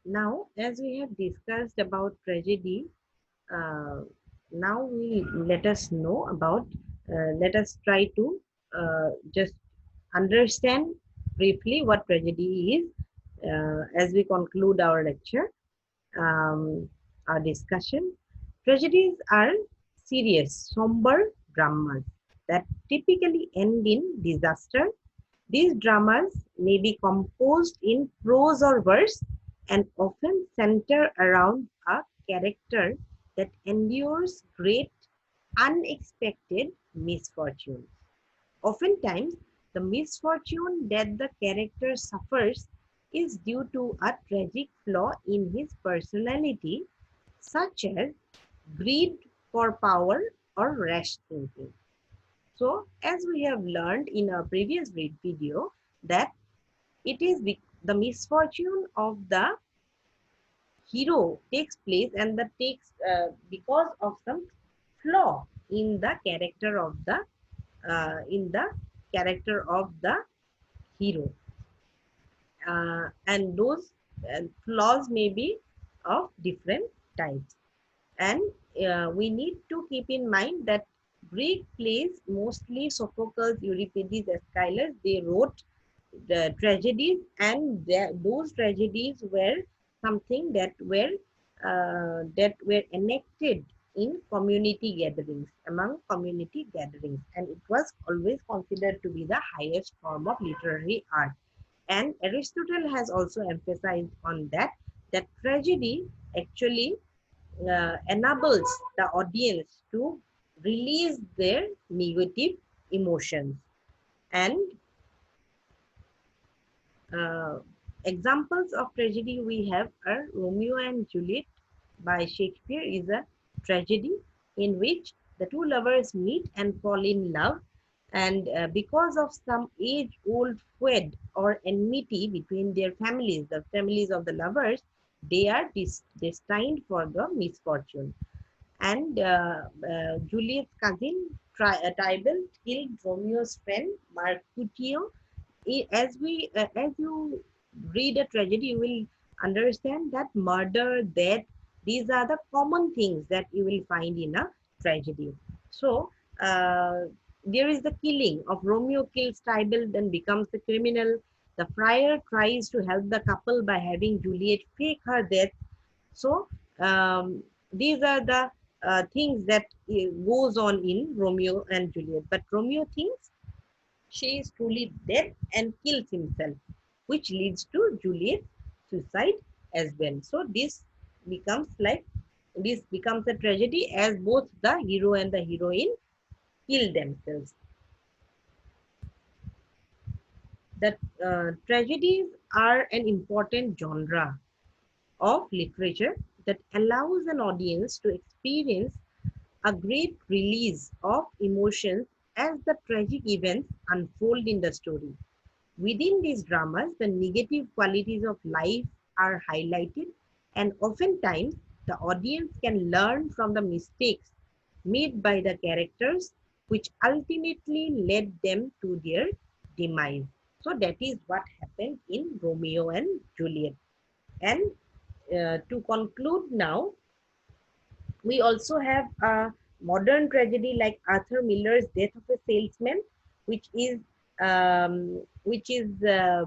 Now, as we have discussed about tragedy, uh, now we let us know about, let us try to just understand briefly what tragedy is as we conclude our lecture, um, our discussion. Tragedies are serious, somber dramas that typically end in disaster. These dramas may be composed in prose or verse and often center around a character that endures great unexpected misfortunes. Oftentimes, the misfortune that the character suffers is due to a tragic flaw in his personality, such as greed for power or rash thinking. So, as we have learned in our previous video, that it is the misfortune of the hero takes place and that takes because of some flaw in the character of the hero, and those flaws may be of different types. And we need to keep in mind that Greek plays, mostly Sophocles, Euripides, Aeschylus, they wrote the tragedies, and those tragedies were something that were enacted in community gatherings, among community gatherings, and it was always considered to be the highest form of literary art. And Aristotle has also emphasized on that tragedy actually enables the audience to release their negative emotions. And uh, examples of tragedy we have are Romeo and Juliet by Shakespeare is a tragedy in which the two lovers meet and fall in love, and because of some age-old feud or enmity between their families, the families of the lovers, they are destined for the misfortune. And Juliet's cousin Tybalt killed Romeo's friend Mercutio. As you read a tragedy, you will understand that murder, death, these are the common things that you will find in a tragedy. So uh, there is the killing of Romeo kills Tybalt, then becomes the criminal. The friar tries to help the couple by having Juliet fake her death. So these are the things that goes on in Romeo and Juliet. But Romeo thinks she is truly dead and kills himself, which leads to Juliet's suicide as well. So this becomes a tragedy as both the hero and the heroine kill themselves. That tragedies are an important genre of literature that allows an audience to experience a great release of emotions as the tragic events unfold in the story. Within these dramas, the negative qualities of life are highlighted, and oftentimes the audience can learn from the mistakes made by the characters, which ultimately led them to their demise. So that is what happened in Romeo and Juliet. And to conclude now, we also have a modern tragedy like Arthur Miller's Death of a Salesman, which is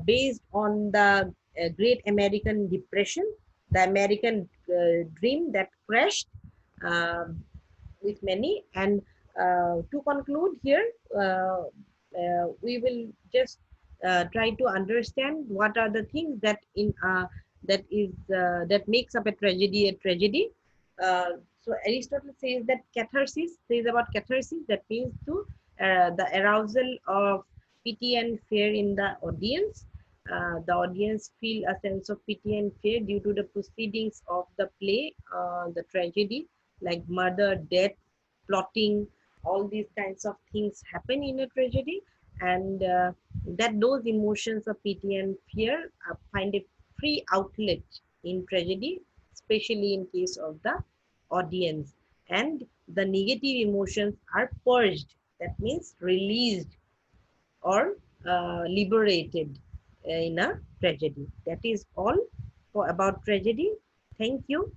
based on the Great American Depression, the American dream that crashed um, with many. And to conclude here, we will just try to understand what are the things that makes up a tragedy a tragedy. So Aristotle says that catharsis says about catharsis, that means to the arousal of pity and fear in the audience. The audience feel a sense of pity and fear due to the proceedings of the play, the tragedy, like murder, death, plotting, all these kinds of things happen in a tragedy, and that those emotions of pity and fear find a free outlet in tragedy, especially in case of the audience, and the negative emotions are purged, that means released or liberated in a tragedy. That is all for about tragedy. Thank you.